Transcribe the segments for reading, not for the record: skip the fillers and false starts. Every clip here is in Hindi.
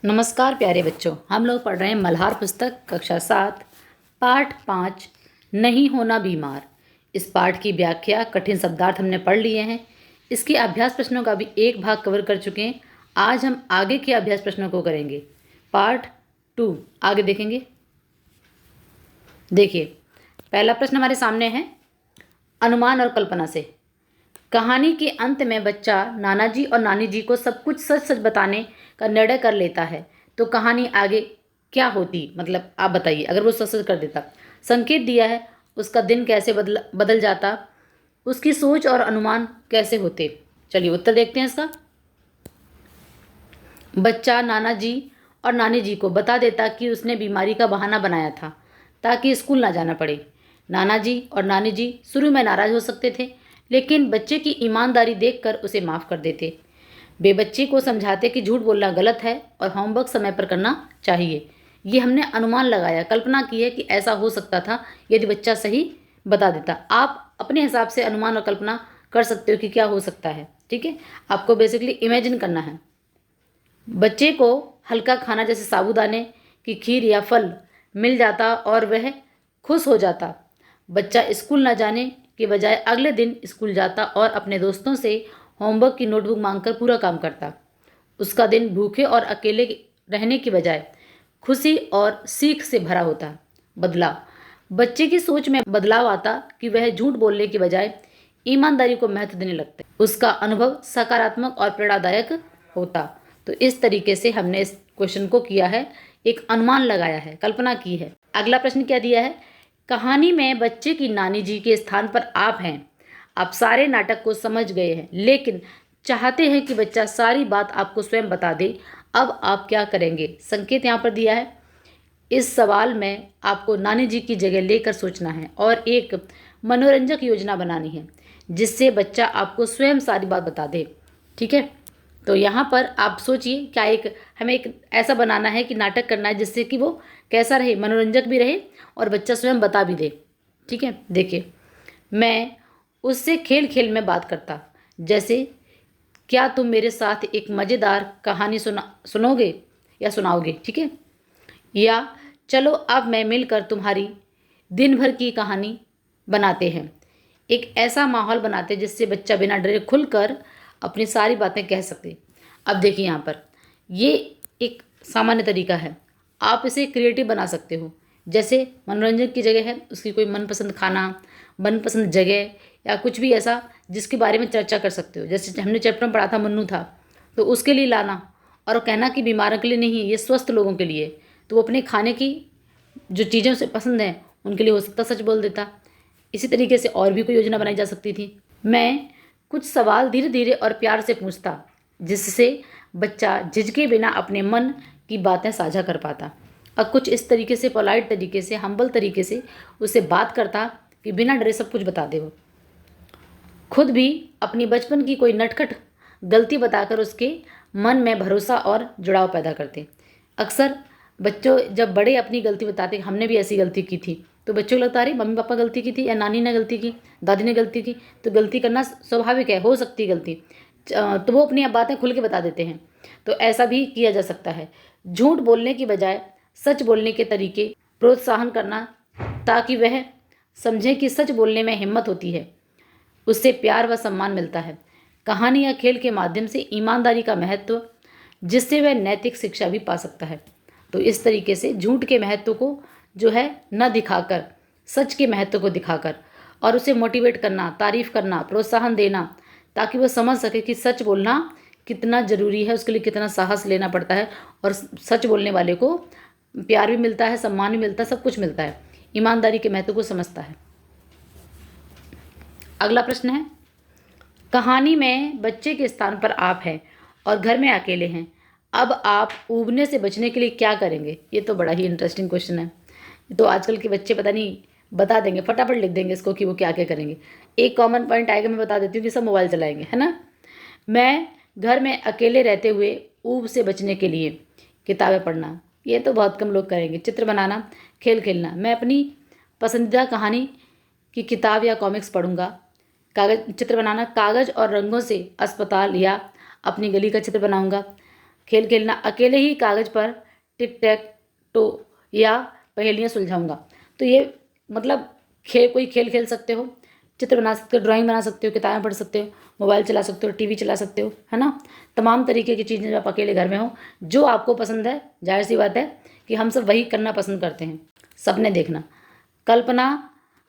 नमस्कार प्यारे बच्चों, हम लोग पढ़ रहे हैं मल्हार पुस्तक कक्षा 7 पाठ 5 नहीं होना बीमार। इस पाठ की व्याख्या कठिन शब्दार्थ हमने पढ़ लिए हैं। इसके अभ्यास प्रश्नों का भी एक भाग कवर कर चुके हैं। आज हम आगे के अभ्यास प्रश्नों को करेंगे। पार्ट 2 आगे देखेंगे। देखिए, पहला प्रश्न हमारे सामने है। अनुमान और कल्पना से कहानी के अंत में बच्चा नाना जी और नानी जी को सब कुछ सच सच बताने का निर्णय कर लेता है, तो कहानी आगे क्या होती? मतलब आप बताइए, अगर वो सच सच कर देता। संकेत दिया है, उसका दिन कैसे बदल जाता, उसकी सोच और अनुमान कैसे होते। चलिए उत्तर देखते हैं इसका। बच्चा नाना जी और नानी जी को बता देता कि उसने बीमारी का बहाना बनाया था ताकि स्कूल ना जाना पड़े। नाना जी और नानी जी शुरू में नाराज हो सकते थे, लेकिन बच्चे की ईमानदारी देखकर उसे माफ़ कर देते। वे बच्चे को समझाते कि झूठ बोलना गलत है और होमवर्क समय पर करना चाहिए। ये हमने अनुमान लगाया, कल्पना की है कि ऐसा हो सकता था यदि बच्चा सही बता देता। आप अपने हिसाब से अनुमान और कल्पना कर सकते हो कि क्या हो सकता है। ठीक है, आपको बेसिकली इमेजिन करना है। बच्चे को हल्का खाना जैसे साबूदाने की खीर या फल मिल जाता और वह खुश हो जाता। बच्चा स्कूल न जाने के बजाय अगले दिन स्कूल जाता और अपने दोस्तों से होमवर्क की नोटबुक मांगकर पूरा काम करता। उसका दिन भूखे और अकेले रहने की बजाय खुशी और सीख से भरा होता। बदलाव, बच्चे की सोच में बदलाव आता कि वह झूठ बोलने की बजाय ईमानदारी को महत्व देने लगता। उसका अनुभव सकारात्मक और प्रेरणादायक होता। तो इस तरीके से हमने इस क्वेश्चन को किया है, एक अनुमान लगाया है, कल्पना की है। अगला प्रश्न क्या दिया है? कहानी में बच्चे की नानी जी के स्थान पर आप हैं। आप सारे नाटक को समझ गए हैं, लेकिन चाहते हैं कि बच्चा सारी बात आपको स्वयं बता दे। अब आप क्या करेंगे? संकेत यहाँ पर दिया है। इस सवाल में आपको नानी जी की जगह लेकर सोचना है और एक मनोरंजक योजना बनानी है जिससे बच्चा आपको स्वयं सारी बात बता दे। ठीक है, तो यहाँ पर आप सोचिए, क्या हमें एक ऐसा बनाना है कि नाटक करना है जिससे कि वो कैसा रहे, मनोरंजक भी रहे और बच्चा स्वयं बता भी दे। ठीक है, देखिए, मैं उससे खेल खेल में बात करता, जैसे क्या तुम मेरे साथ एक मज़ेदार कहानी सुनोगे या सुनाओगे। ठीक है, या चलो अब मैं मिलकर तुम्हारी दिन भर की कहानी बनाते हैं। एक ऐसा माहौल बनाते जिससे बच्चा बिना डरे खुलकर अपनी सारी बातें कह सके। अब देखिए, यहाँ पर ये एक सामान्य तरीका है, आप इसे क्रिएटिव बना सकते हो। जैसे मनोरंजन की जगह है, उसकी कोई मनपसंद खाना, मनपसंद जगह या कुछ भी ऐसा जिसके बारे में चर्चा कर सकते हो। जैसे हमने चैप्टर में पढ़ा था मन्नू था, तो उसके लिए लाना और कहना कि बीमारों के लिए नहीं, ये स्वस्थ लोगों के लिए। तो वो अपने खाने की जो चीज़ें उसे पसंद हैं उनके लिए हो सकता सच बोल देता। इसी तरीके से और भी कोई योजना बनाई जा सकती थी। मैं कुछ सवाल धीरे धीरे और प्यार से पूछता जिससे बच्चा झिझके बिना अपने मन की बातें साझा कर पाता। और कुछ इस तरीके से पोलाइट तरीके से, हम्बल तरीके से उससे बात करता कि बिना डरे सब कुछ बता दे। वो खुद भी अपनी बचपन की कोई नटखट गलती बताकर उसके मन में भरोसा और जुड़ाव पैदा करते। अक्सर बच्चों जब बड़े अपनी गलती बताते, हमने भी ऐसी गलती की थी, तो बच्चों को लगता है अरे मम्मी पापा गलती की थी या नानी ने गलती की, दादी ने गलती की, तो गलती करना स्वाभाविक है, हो सकती है गलती, तो वो अपनी बातें खुल के बता देते हैं। तो ऐसा भी किया जा सकता है। झूठ बोलने की बजाय सच बोलने के तरीके प्रोत्साहन करना, ताकि वह समझे कि सच बोलने में हिम्मत होती है, उससे प्यार व सम्मान मिलता है। कहानी या खेल के माध्यम से ईमानदारी का महत्व, जिससे वह नैतिक शिक्षा भी पा सकता है। तो इस तरीके से झूठ के महत्व को जो है न दिखाकर, सच के महत्व को दिखाकर और उसे मोटिवेट करना, तारीफ करना, प्रोत्साहन देना, ताकि वह समझ सके कि सच बोलना कितना ज़रूरी है, उसके लिए कितना साहस लेना पड़ता है और सच बोलने वाले को प्यार भी मिलता है, सम्मान भी मिलता है, सब कुछ मिलता है। ईमानदारी के महत्व को समझता है। अगला प्रश्न है, कहानी में बच्चे के स्थान पर आप हैं और घर में अकेले हैं। अब आप ऊबने से बचने के लिए क्या करेंगे? ये तो बड़ा ही इंटरेस्टिंग क्वेश्चन है। तो आजकल के बच्चे पता नहीं बता देंगे, फटाफट लिख देंगे इसको कि वो क्या क्या करेंगे। एक कॉमन पॉइंट आएगा, मैं बता देती हूँ कि सब मोबाइल चलाएंगे, है ना। मैं घर में अकेले रहते हुए ऊब से बचने के लिए किताबें पढ़ना, ये तो बहुत कम लोग करेंगे। चित्र बनाना, खेल खेलना, मैं अपनी पसंदीदा कहानी की किताब या कॉमिक्स पढ़ूंगा। चित्र बनाना, कागज़ और रंगों से अस्पताल या अपनी गली का चित्र बनाऊंगा। खेल खेलना, अकेले ही कागज़ पर टिक टैक टो या पहेलियाँ सुलझाऊंगा। तो ये मतलब कोई खेल खेल सकते हो, चित्र बना सकते हो, ड्राइंग बना सकते हो, किताबें पढ़ सकते हो, मोबाइल चला सकते हो, टीवी चला सकते हो, है ना। तमाम तरीके की चीज़ें जो आप अकेले घर में हो, जो आपको पसंद है, जाहिर सी बात है कि हम सब वही करना पसंद करते हैं। सपने देखना, कल्पना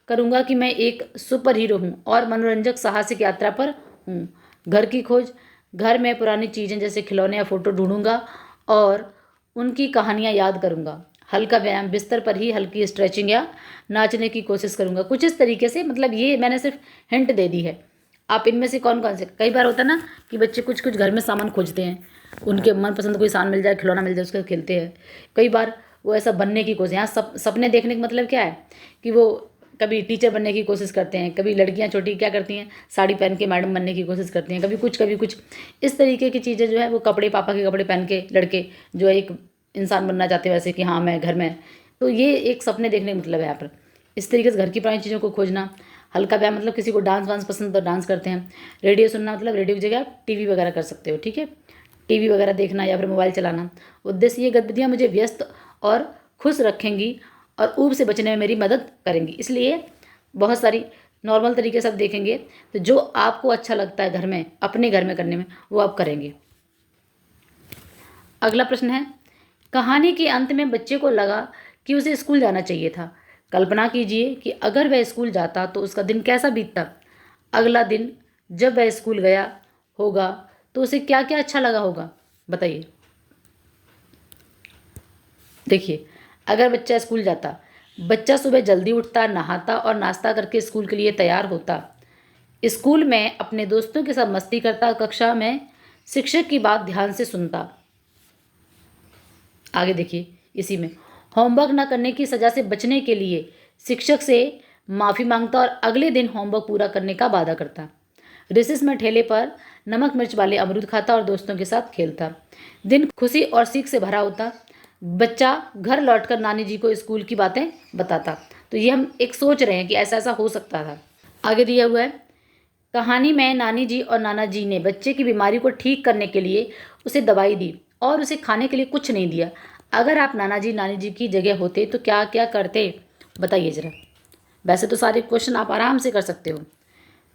करूँगा कि मैं एक सुपर हीरो हूँ और मनोरंजक साहसिक यात्रा पर हूँ। घर की खोज, घर में पुरानी चीज़ें जैसे खिलौने या फ़ोटो ढूंढूंगा और उनकी कहानियाँ याद करूँगा। हल्का व्यायाम, बिस्तर पर ही हल्की स्ट्रेचिंग या नाचने की कोशिश करूँगा। कुछ इस तरीके से, मतलब ये मैंने सिर्फ हिंट दे दी है। आप इनमें से कौन कौन से, कई बार होता है ना कि बच्चे कुछ कुछ घर में सामान खोजते हैं, उनके मनपसंद कोई सामान मिल जाए, खिलौना मिल जाए, उसके साथ खेलते हैं। कई बार वो ऐसा बनने की कोशिश, यहाँ सपने देखने का मतलब क्या है कि वो कभी टीचर बनने की कोशिश करते हैं, कभी लड़कियां छोटी क्या करती हैं, साड़ी पहन के मैडम बनने की कोशिश करती हैं, कभी कुछ इस तरीके की चीज़ें जो है वो कपड़े, पापा के कपड़े पहन के लड़के जो है एक इंसान बनना चाहते हैं वैसे कि हाँ मैं घर में। तो ये एक सपने देखने का मतलब है यहाँ पर। इस तरीके से घर की पुरानी चीज़ों को खोजना। हल्का व्यायाम मतलब किसी को डांस वांस पसंद तो डांस करते हैं। रेडियो सुनना मतलब रेडियो की जगह आप टीवी वगैरह कर सकते हो, ठीक है। टीवी वगैरह देखना या फिर मोबाइल चलाना। उद्देश्य, ये गतिविधियाँ मुझे व्यस्त और खुश रखेंगी और ऊब से बचने में मेरी मदद करेंगी। इसलिए बहुत सारी नॉर्मल तरीके से आप देखेंगे तो जो आपको अच्छा लगता है घर में, अपने घर में करने में, वो आप करेंगे। अगला प्रश्न है, कहानी के अंत में बच्चे को लगा कि उसे स्कूल जाना चाहिए था। कल्पना कीजिए कि अगर वह स्कूल जाता तो उसका दिन कैसा बीतता। अगला दिन जब वह स्कूल गया होगा तो उसे क्या क्या अच्छा लगा होगा, बताइए। देखिए, अगर बच्चा स्कूल जाता, बच्चा सुबह जल्दी उठता, नहाता और नाश्ता करके स्कूल के लिए तैयार होता। स्कूल में अपने दोस्तों के साथ मस्ती करता, कक्षा में शिक्षक की बात ध्यान से सुनता। आगे देखिए, इसी में होमवर्क न करने की सज़ा से बचने के लिए शिक्षक से माफ़ी मांगता और अगले दिन होमवर्क पूरा करने का वादा करता। रिसेस में ठेले पर नमक मिर्च वाले अमरूद खाता और दोस्तों के साथ खेलता। दिन खुशी और सीख से भरा होता। बच्चा घर लौटकर नानी जी को स्कूल की बातें बताता। तो ये हम एक सोच रहे हैं कि ऐसा ऐसा हो सकता था। आगे दिया हुआ है, कहानी में नानी जी और नाना जी ने बच्चे की बीमारी को ठीक करने के लिए उसे दवाई दी और उसे खाने के लिए कुछ नहीं दिया। अगर आप नाना जी नानी जी की जगह होते तो क्या क्या करते, बताइए ज़रा। वैसे तो सारे क्वेश्चन आप आराम से कर सकते हो।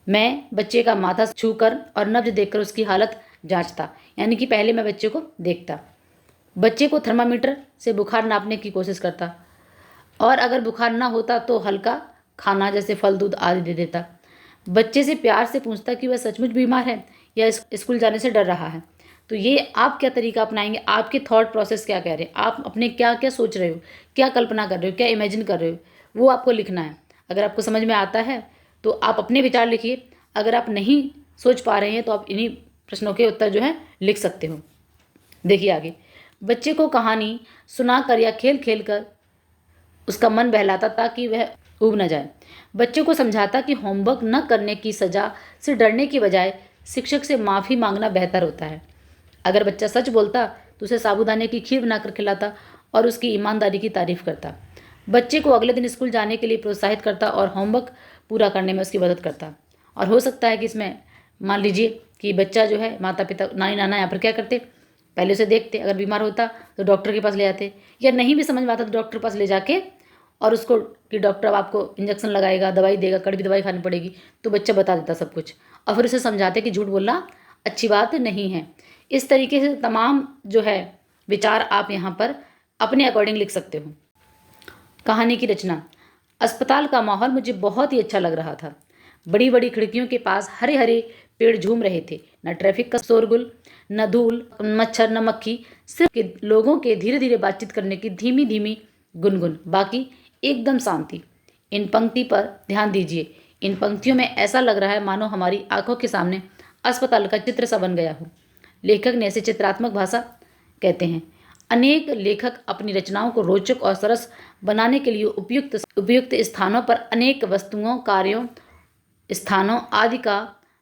मैं बच्चे का माथा छूकर और नब्ज देखकर उसकी हालत जांचता, यानी कि पहले मैं बच्चे को देखता। बच्चे को थर्मामीटर से बुखार नापने की कोशिश करता और अगर बुखार ना होता तो हल्का खाना जैसे फल दूध आदि दे देता। बच्चे से प्यार से पूछता कि वह सचमुच बीमार है या स्कूल जाने से डर रहा है। तो ये आप क्या तरीका अपनाएंगे, आपके थॉट प्रोसेस क्या कह रहे हैं, आप अपने क्या क्या सोच रहे हो, क्या कल्पना कर रहे हो, क्या इमेजिन कर रहे हो, वो आपको लिखना है। अगर आपको समझ में आता है तो आप अपने विचार लिखिए। अगर आप नहीं सोच पा रहे हैं तो आप इन्हीं प्रश्नों के उत्तर जो है लिख सकते हो। देखिए आगे, बच्चे को कहानी सुनाकर या खेल खेल कर उसका मन बहलाता ताकि वह ऊब न जाए। बच्चे को समझाता कि होमवर्क न करने की सज़ा से डरने की बजाय शिक्षक से माफ़ी मांगना बेहतर होता है। अगर बच्चा सच बोलता तो उसे साबूदाने की खीर बनाकर खिलाता और उसकी ईमानदारी की तारीफ़ करता। बच्चे को अगले दिन स्कूल जाने के लिए प्रोत्साहित करता और होमवर्क पूरा करने में उसकी मदद करता। और हो सकता है कि इसमें मान लीजिए कि बच्चा जो है, माता पिता नानी नाना यहाँ पर क्या करते, पहले उसे देखते, अगर बीमार होता तो डॉक्टर के पास ले जाते, या नहीं भी समझ में आता तो डॉक्टर के पास ले जाके और उसको कि डॉक्टर अब आपको इंजेक्शन लगाएगा, दवाई देगा, कड़वी दवाई खानी पड़ेगी, तो बच्चा बता देता सब कुछ और फिर उसे समझाते कि झूठ बोलना अच्छी बात नहीं है। इस तरीके से तमाम जो है विचार आप यहाँ पर अपने अकॉर्डिंग लिख सकते हो। कहानी की रचना, अस्पताल का माहौल मुझे बहुत ही अच्छा लग रहा था। बड़ी बड़ी खिड़कियों के पास हरे हरे पेड़ झूम रहे थे। न ट्रैफिक का शोरगुल, न धूल, मच्छर, न मक्खी, सिर्फ लोगों के धीरे धीरे बातचीत करने की धीमी धीमी गुनगुन, बाकी एकदम शांति। इन पंक्ति पर ध्यान दीजिए। इन पंक्तियों में ऐसा लग रहा है मानो हमारी आंखों के सामने अस्पताल का चित्र सा बन गया हो। लेखक ने इसे चित्रात्मक भाषा कहते हैं। अनेक लेखक अपनी रचनाओं को रोचक और सरस बनाने के लिए उपयुक्त स्थानों पर अनेक वस्तुओं, कार्यों, स्थानों आदि का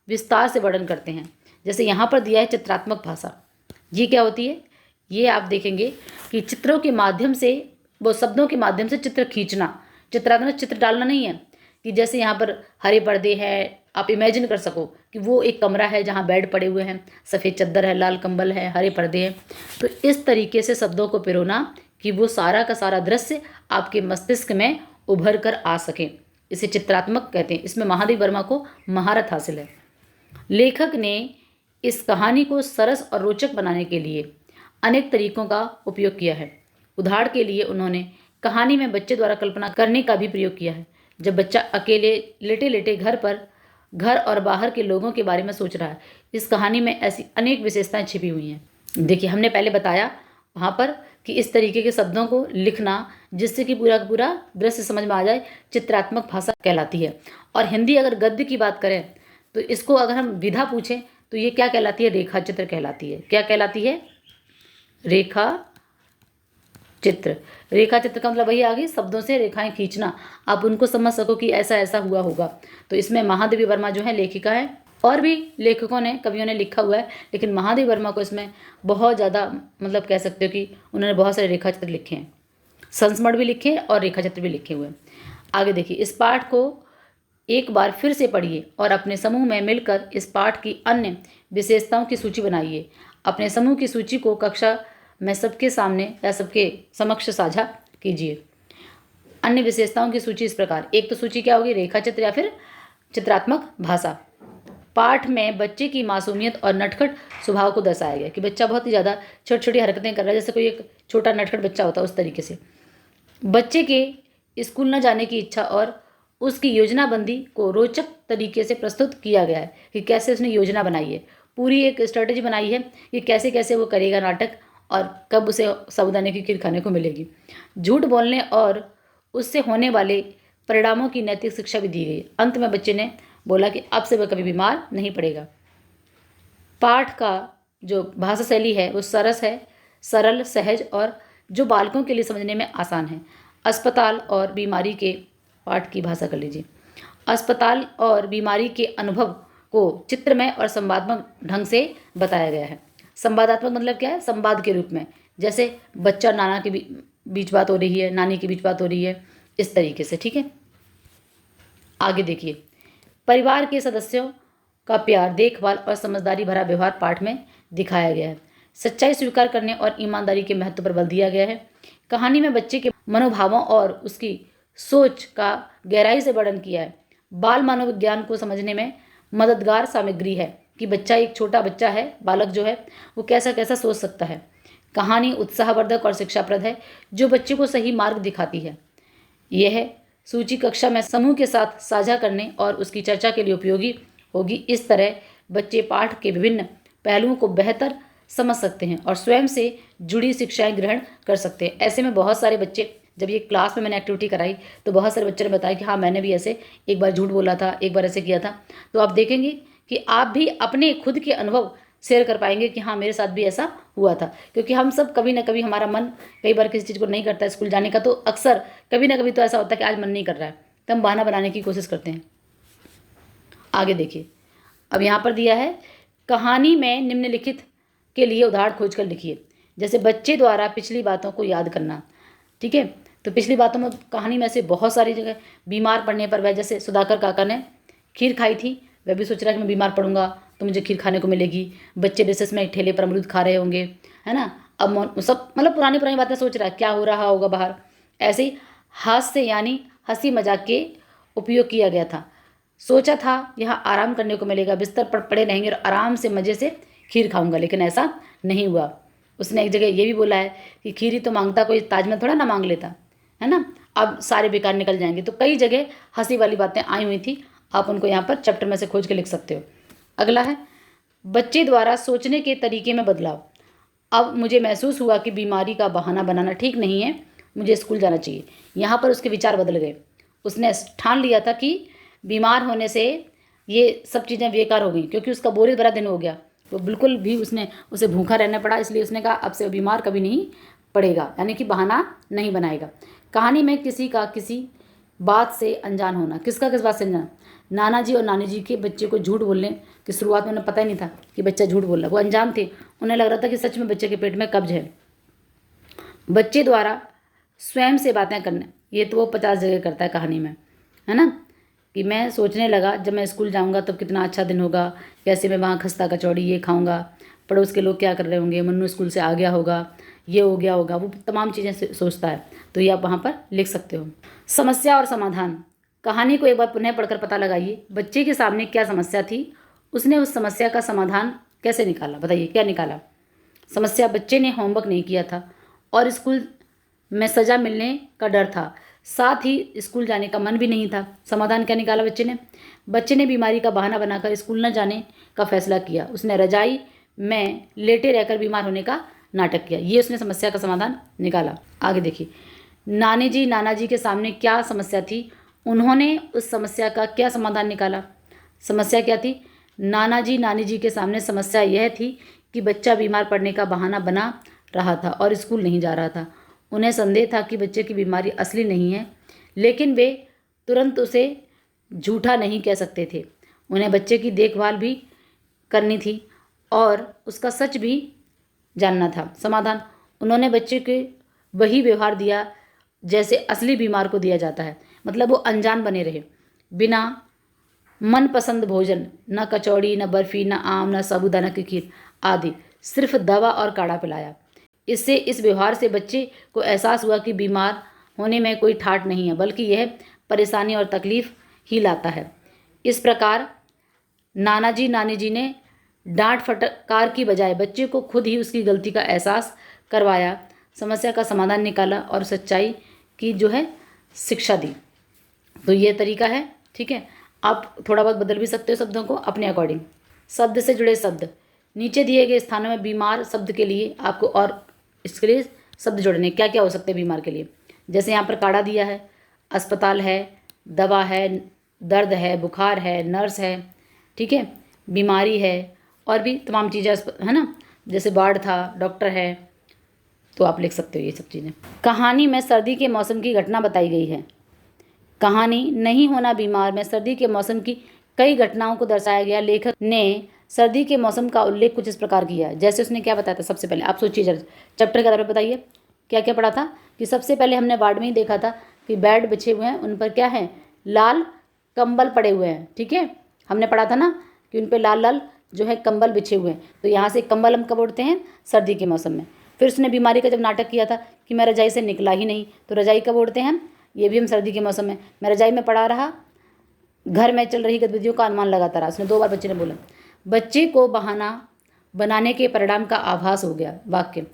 विस्तार से वर्णन करते हैं। जैसे यहाँ पर दिया है चित्रात्मक भाषा। ये क्या होती है, ये आप देखेंगे कि चित्रों के माध्यम से, वो शब्दों के माध्यम से चित्र खींचना। चित्रात्मक चित्र डालना नहीं है कि जैसे यहाँ पर हरे पर्दे हैं, आप इमेजिन कर सको कि वो एक कमरा है जहाँ बेड पड़े हुए हैं, सफ़ेद चादर है, लाल कंबल है, हरे पर्दे हैं। तो इस तरीके से शब्दों को पिरोना कि वो सारा का सारा दृश्य आपके मस्तिष्क में उभर कर आ सके, इसे चित्रात्मक कहते हैं। इसमें महादेव वर्मा को महारत हासिल है। लेखक ने इस कहानी को सरस और रोचक बनाने के लिए अनेक तरीकों का उपयोग किया है। उदाहरण के लिए उन्होंने कहानी में बच्चे द्वारा कल्पना करने का भी प्रयोग किया है। जब बच्चा अकेले लेटे लेटे घर और बाहर के लोगों के बारे में सोच रहा है, इस कहानी में ऐसी अनेक विशेषताएं छिपी हुई हैं। देखिए, हमने पहले बताया वहाँ पर कि इस तरीके के शब्दों को लिखना जिससे कि पूरा का पूरा दृश्य समझ में आ जाए, चित्रात्मक भाषा कहलाती है। और हिंदी अगर गद्य की बात करें तो इसको अगर हम विधा पूछें तो ये क्या कहलाती है? रेखा चित्र कहलाती है। क्या कहलाती है? रेखा चित्र। रेखा चित्र का मतलब वही आ गई, शब्दों से रेखाएं खींचना, आप उनको समझ सको कि ऐसा ऐसा हुआ होगा। तो इसमें महादेवी वर्मा जो है लेखिका है, और भी लेखकों ने, कवियों ने लिखा हुआ है, लेकिन महादेवी वर्मा को इसमें बहुत ज़्यादा मतलब कह सकते हो कि उन्होंने बहुत सारे रेखा चित्र लिखे हैं, संस्मरण भी लिखे हैं और रेखा चित्र भी लिखे हुए हैं। आगे देखिए, इस पाठ को एक बार फिर से पढ़िए और अपने समूह में मिलकर इस पाठ की अन्य विशेषताओं की सूची बनाइए। अपने समूह की सूची को कक्षा में सबके सामने या सबके समक्ष साझा कीजिए। अन्य विशेषताओं की सूची इस प्रकार, एक तो सूची क्या होगी? रेखा चित्र या फिर चित्रात्मक भाषा। पाठ में बच्चे की मासूमियत और नटखट स्वभाव को दर्शाया गया कि बच्चा बहुत ही ज़्यादा छोटी छोटी हरकतें कर रहा है, जैसे कोई एक छोटा नटखट बच्चा होता है उस तरीके से। बच्चे के स्कूल न जाने की इच्छा और उसकी योजनाबंदी को रोचक तरीके से प्रस्तुत किया गया है कि कैसे उसने योजना बनाई है, पूरी एक स्ट्रेटजी बनाई है कि कैसे कैसे वो करेगा नाटक और कब उसे साबूदाने की खीर खाने को मिलेगी। झूठ बोलने और उससे होने वाले परिणामों की नैतिक शिक्षा भी दी गई। अंत में बच्चे ने बोला कि अब से वह कभी बीमार नहीं पड़ेगा। पाठ का जो भाषा शैली है वो सरस है, सरल, सहज और जो बालकों के लिए समझने में आसान है। अस्पताल और बीमारी के पाठ की भाषा कर लीजिए। अस्पताल और बीमारी के अनुभव को चित्रमय और संवादात्मक ढंग से बताया गया है। संवादात्मक मतलब क्या है? संवाद के रूप में, जैसे बच्चा नाना के बीच बात हो रही है, नानी के बीच बात हो रही है, इस तरीके से। ठीक है, आगे देखिए, परिवार के सदस्यों का प्यार, देखभाल और समझदारी भरा व्यवहार पाठ में दिखाया गया है। सच्चाई स्वीकार करने और ईमानदारी के महत्व पर बल दिया गया है। कहानी में बच्चे के मनोभावों और उसकी सोच का गहराई से वर्णन किया है। बाल मनोविज्ञान को समझने में मददगार सामग्री है कि बच्चा, एक छोटा बच्चा है, बालक जो है वो कैसा कैसा सोच सकता है। कहानी उत्साहवर्धक और शिक्षाप्रद है जो बच्चे को सही मार्ग दिखाती है। यह सूची कक्षा में समूह के साथ साझा करने और उसकी चर्चा के लिए उपयोगी होगी। इस तरह बच्चे पाठ के विभिन्न पहलुओं को बेहतर समझ सकते हैं और स्वयं से जुड़ी शिक्षाएं ग्रहण कर सकते हैं। ऐसे में बहुत सारे बच्चे, जब ये क्लास में मैंने एक्टिविटी कराई तो बहुत सारे बच्चों ने बताया कि हाँ, मैंने भी ऐसे एक बार झूठ बोला था, एक बार ऐसे किया था। तो आप देखेंगे कि आप भी अपने खुद के अनुभव शेयर कर पाएंगे कि हाँ, मेरे साथ भी ऐसा हुआ था। क्योंकि हम सब कभी ना कभी, हमारा मन कई बार किसी चीज़ को नहीं करता है स्कूल जाने का, तो अक्सर कभी ना कभी तो ऐसा होता है कि आज मन नहीं कर रहा है, तो हम बहाना बनाने की कोशिश करते हैं। आगे देखिए, अब यहाँ पर दिया है, कहानी में निम्नलिखित के लिए उदाहरण खोज कर लिखिए। जैसे बच्चे द्वारा पिछली बातों को याद करना। ठीक है, तो पिछली बातों में कहानी में से बहुत सारी जगह बीमार पड़ने पर वह, जैसे सुधाकर काका ने खीर खाई थी, वह भी सोच रहा है कि मैं बीमार पड़ूंगा तो मुझे खीर खाने को मिलेगी। बच्चे रिसेस में एक ठेले पर अमरूद खा रहे होंगे, है ना। अब सब मतलब पुरानी पुरानी बातें सोच रहा है, क्या हो रहा होगा बाहर। ऐसे ही हास्य यानी हंसी मजाक के उपयोग किया गया था। सोचा था यहाँ आराम करने को मिलेगा, बिस्तर पर पड़े रहेंगे और आराम से मज़े से खीर खाऊंगा, लेकिन ऐसा नहीं हुआ। उसने एक जगह ये भी बोला है कि खीर ही तो मांगता, कोई ताजमहल थोड़ा ना मांग लेता, है ना। अब सारे बेकार निकल जाएंगे। तो कई जगह हंसी वाली बातें आई हुई थी, आप उनको यहाँ पर चैप्टर में से खोज के लिख सकते हो। अगला है, बच्चे द्वारा सोचने के तरीके में बदलाव। अब मुझे महसूस हुआ कि बीमारी का बहाना बनाना ठीक नहीं है, मुझे स्कूल जाना चाहिए। यहाँ पर उसके विचार बदल गए। उसने ठान लिया था कि बीमार होने से ये सब चीज़ें बेकार हो गई, क्योंकि उसका बोरियत भरा दिन हो गया, तो बिल्कुल भी उसे भूखा रहना पड़ा। इसलिए उसने कहा अब से वो बीमार कभी नहीं पड़ेगा, यानी कि बहाना नहीं बनाएगा। कहानी में किसी का किसी बात से अनजान होना। किसका किस बात से अनजान? नाना जी और नानी जी के बच्चे को झूठ बोलने की शुरुआत में उन्हें पता ही नहीं था कि बच्चा झूठ बोल रहा है, वो अनजान थे। उन्हें लग रहा था कि सच में बच्चे के पेट में कब्ज है। बच्चे द्वारा स्वयं से बातें करना, ये तो वो 50 जगह करता है कहानी में, है ना। कि मैं सोचने लगा जब मैं स्कूल जाऊंगा तब कितना अच्छा दिन होगा, कैसे मैं वहाँ खस्ता कचौड़ी ये खाऊंगा, पड़ोस के लोग क्या कर रहे होंगे, मन्नू स्कूल से आ गया होगा, ये हो गया होगा, वो तमाम चीज़ें सोचता है। तो ये आप वहाँ पर लिख सकते हो। समस्या और समाधान। कहानी को एक बार पुनः पढ़कर पता लगाइए बच्चे के सामने क्या समस्या थी, उसने उस समस्या का समाधान कैसे निकाला। बताइए क्या निकाला। समस्या, बच्चे ने होमवर्क नहीं किया था और स्कूल में सज़ा मिलने का डर था, साथ ही स्कूल जाने का मन भी नहीं था। समाधान क्या निकाला बच्चे ने बीमारी का बहाना बनाकर स्कूल न जाने का फैसला किया। उसने रजाई में लेटे रहकर बीमार होने का नाटक किया। ये उसने समस्या का समाधान निकाला। आगे देखिए, नाना जी के सामने क्या समस्या थी, उन्होंने उस समस्या का क्या समाधान निकाला। समस्या क्या थी, नानी जी के सामने समस्या यह थी कि बच्चा बीमार पड़ने का बहाना बना रहा था और स्कूल नहीं जा रहा था। उन्हें संदेह था कि बच्चे की बीमारी असली नहीं है, लेकिन वे तुरंत उसे झूठा नहीं कह सकते थे। उन्हें बच्चे की देखभाल भी करनी थी और उसका सच भी जानना था। समाधान, उन्होंने बच्चे के वही व्यवहार दिया जैसे असली बीमार को दिया जाता है, मतलब वो अनजान बने रहे। बिना मनपसंद भोजन, न कचौड़ी, न बर्फ़ी, न आम, न साबूदाना की खीर आदि, सिर्फ दवा और काढ़ा पिलाया। इससे इस व्यवहार से बच्चे को एहसास हुआ कि बीमार होने में कोई ठाट नहीं है, बल्कि यह परेशानी और तकलीफ ही लाता है। इस प्रकार नानी जी ने डांट फटकार की बजाय बच्चे को खुद ही उसकी गलती का एहसास करवाया, समस्या का समाधान निकाला और सच्चाई की जो है शिक्षा दी। तो ये तरीका है, ठीक है। आप थोड़ा बहुत बदल भी सकते हो शब्दों को अपने अकॉर्डिंग। शब्द से जुड़े शब्द, नीचे दिए गए स्थानों में बीमार शब्द के लिए आपको और इसके लिए शब्द जोड़ने क्या क्या हो सकते हैं बीमार के लिए। जैसे यहाँ पर काढ़ा दिया है, अस्पताल है, दवा है, दर्द है, बुखार है, नर्स है, ठीक है, बीमारी है और भी तमाम चीज़ें है ना, जैसे बाढ़ था, डॉक्टर है, तो आप लिख सकते हो ये सब चीज़ें। कहानी में सर्दी के मौसम की घटना बताई गई है। कहानी नहीं होना बीमार में सर्दी के मौसम की कई घटनाओं को दर्शाया गया। लेखक ने सर्दी के मौसम का उल्लेख कुछ इस प्रकार किया है। जैसे उसने क्या बताया था, सबसे पहले आप सोचिए जरा, चैप्टर के आधार पर बताइए क्या क्या पढ़ा था। कि सबसे पहले हमने वार्ड में ही देखा था कि बेड बिछे हुए हैं, उन पर क्या है, लाल कंबल पड़े हुए हैं, ठीक है, हमने पढ़ा था ना कि उन पर लाल लाल जो है कंबल बिछे हुए हैं। तो यहाँ से कंबल हम कब ओढ़ते हैं, सर्दी के मौसम में। फिर उसने बीमारी का जब नाटक किया था कि मैं रजाई से निकला ही नहीं, तो रजाई कब ओढ़ते हैं हम, ये भी हम सर्दी के मौसम में। मैं रजाई में पड़ा रहा, घर में चल रही गतिविधियों का अनुमान लगाता रहा। उसने 2 बार बच्चे ने बोला। बच्चे को बहाना बनाने के परिणाम का आभास हो गया। वाक्य,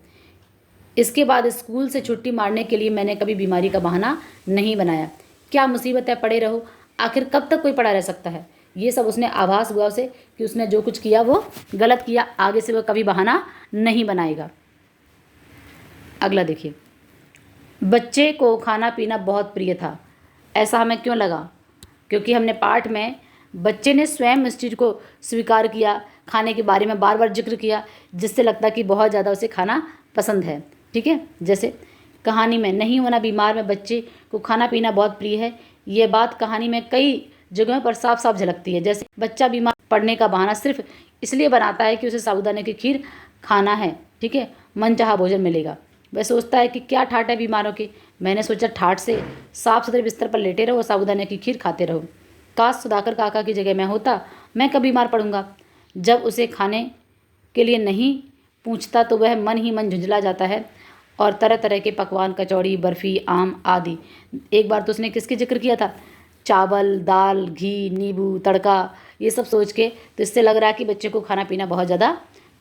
इसके बाद स्कूल से छुट्टी मारने के लिए मैंने कभी बीमारी का बहाना नहीं बनाया। क्या मुसीबत है, पड़े रहो, आखिर कब तक कोई पड़ा रह सकता है। ये सब उसने आभास हुआ उसे कि उसने जो कुछ किया वो गलत किया, आगे से वो कभी बहाना नहीं बनाएगा। अगला देखिए, बच्चे को खाना पीना बहुत प्रिय था। ऐसा हमें क्यों लगा, क्योंकि हमने पाठ में बच्चे ने स्वयं इस चीज़ को स्वीकार किया, खाने के बारे में बार बार जिक्र किया, जिससे लगता कि बहुत ज़्यादा उसे खाना पसंद है, ठीक है। जैसे कहानी में नहीं होना बीमार में बच्चे को खाना पीना बहुत प्रिय है, ये बात कहानी में कई जगहों पर साफ साफ झलकती है। जैसे बच्चा बीमार पड़ने का बहाना सिर्फ इसलिए बनाता है कि उसे साबूदाने की खीर खाना है, ठीक है, मनचाहा भोजन मिलेगा। वह सोचता है कि क्या ठाट है बीमारों की, मैंने सोचा ठाट से साफ सुथरे बिस्तर पर लेटे रहो, साबूदाने की खीर खाते रहो। काश सुधाकर काका की जगह मैं होता, मैं कब बीमार पड़ूंगा। जब उसे खाने के लिए नहीं पूछता तो वह मन ही मन झुंझला जाता है और तरह तरह के पकवान, कचौड़ी, बर्फ़ी, आम आदि। एक बार तो उसने किसकी जिक्र किया था, चावल, दाल, घी, नींबू, तड़का, ये सब सोच के तो इससे लग रहा है कि बच्चे को खाना पीना बहुत ज़्यादा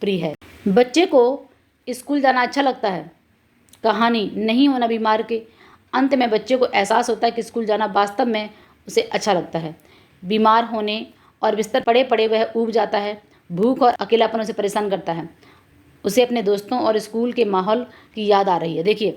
प्रिय है। बच्चे को स्कूल जाना अच्छा लगता है। कहानी नहीं होना बीमार के अंत में बच्चे को एहसास होता है कि स्कूल जाना वास्तव में उसे अच्छा लगता है। बीमार होने और बिस्तर पड़े पड़े वह ऊब जाता है, भूख और अकेलापन उसे परेशान करता है। उसे अपने दोस्तों और स्कूल के माहौल की याद आ रही है। देखिए,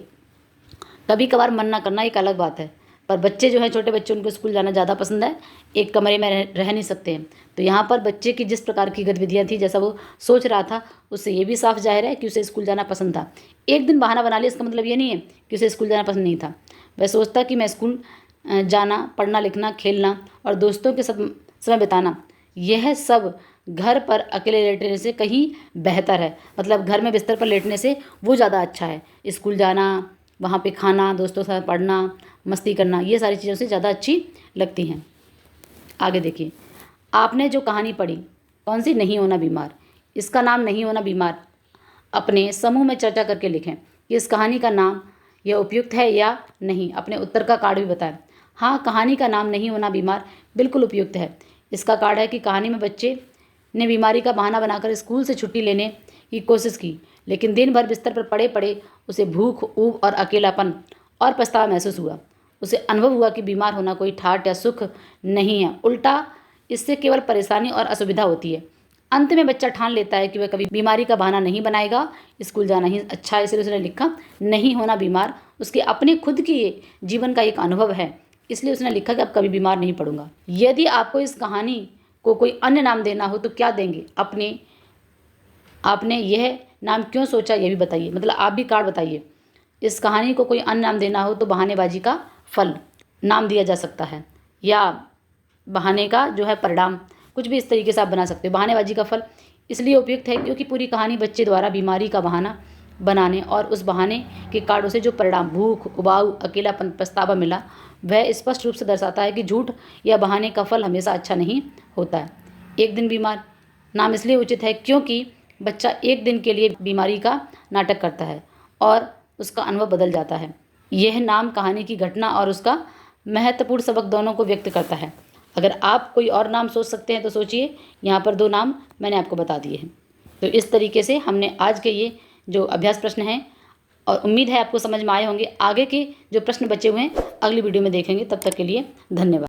कभी कभार मन ना करना एक अलग बात है, पर बच्चे जो हैं, छोटे बच्चे, उनको स्कूल जाना ज़्यादा पसंद है, एक कमरे में रह नहीं सकते हैं। तो यहाँ पर बच्चे की जिस प्रकार की गतिविधियाँ थी, जैसा वो सोच रहा था, उससे ये भी साफ जाहिर है कि उसे स्कूल जाना पसंद था। एक दिन बहाना बना लिया, इसका मतलब ये नहीं है कि उसे स्कूल जाना पसंद नहीं था। वह सोचता कि मैं स्कूल जाना, पढ़ना लिखना, खेलना और दोस्तों के साथ समय बिताना, यह सब घर पर अकेले लेटने से कहीं बेहतर है। मतलब घर में बिस्तर पर लेटने से वो ज़्यादा अच्छा है। स्कूल जाना, वहाँ पे खाना, दोस्तों के साथ पढ़ना, मस्ती करना, ये सारी चीज़ों से ज़्यादा अच्छी लगती हैं। आगे देखिए, आपने जो कहानी पढ़ी कौन सी, नहीं होना बीमार, इसका नाम नहीं होना बीमार। अपने समूह में चर्चा करके लिखें कि इस कहानी का नाम यह उपयुक्त है या नहीं। अपने उत्तर का कार्ड भी बताएं। हाँ, कहानी का नाम नहीं होना बीमार बिल्कुल उपयुक्त है। इसका कार्ड है कि कहानी में बच्चे ने बीमारी का बहाना बनाकर स्कूल से छुट्टी लेने की कोशिश की, लेकिन दिन भर बिस्तर पर पड़े पड़े उसे भूख, ऊब और अकेलापन और पछतावा महसूस हुआ। उसे अनुभव हुआ कि बीमार होना कोई ठाट या सुख नहीं है, उल्टा इससे केवल परेशानी और असुविधा होती है। अंत में बच्चा ठान लेता है कि वह कभी बीमारी का बहाना नहीं बनाएगा, स्कूल जाना ही अच्छा है। इसलिए उसने लिखा नहीं होना बीमार उसके अपने खुद की जीवन का एक अनुभव है, इसलिए उसने लिखा कि अब कभी बीमार नहीं पड़ूंगा। यदि आपको इस कहानी को कोई अन्य नाम देना हो तो क्या देंगे? आपने यह नाम क्यों सोचा ये भी बताइए, मतलब आप भी कार्ड बताइए। इस कहानी को कोई अन्य नाम देना हो तो बहानेबाजी का फल नाम दिया जा सकता है, या बहाने का जो है परिणाम, कुछ भी इस तरीके से आप बना सकते हो। बहानेबाजी का फल इसलिए उपयुक्त है क्योंकि पूरी कहानी बच्चे द्वारा बीमारी का बहाना बनाने और उस बहाने के कार्डों से जो परिणाम भूख, उबाऊ, अकेलापन, पछतावा मिला, वह स्पष्ट रूप से दर्शाता है कि झूठ या बहाने का फल हमेशा अच्छा नहीं होता है। एक दिन बीमार नाम इसलिए उचित है क्योंकि बच्चा एक दिन के लिए बीमारी का नाटक करता है और उसका अनुभव बदल जाता है। यह नाम कहानी की घटना और उसका महत्वपूर्ण सबक दोनों को व्यक्त करता है। अगर आप कोई और नाम सोच सकते हैं तो सोचिए, यहाँ पर 2 नाम मैंने आपको बता दिए हैं। तो इस तरीके से हमने आज के ये जो अभ्यास प्रश्न हैं, और उम्मीद है आपको समझ में आए होंगे। आगे के जो प्रश्न बचे हुए हैं अगली वीडियो में देखेंगे। तब तक के लिए धन्यवाद।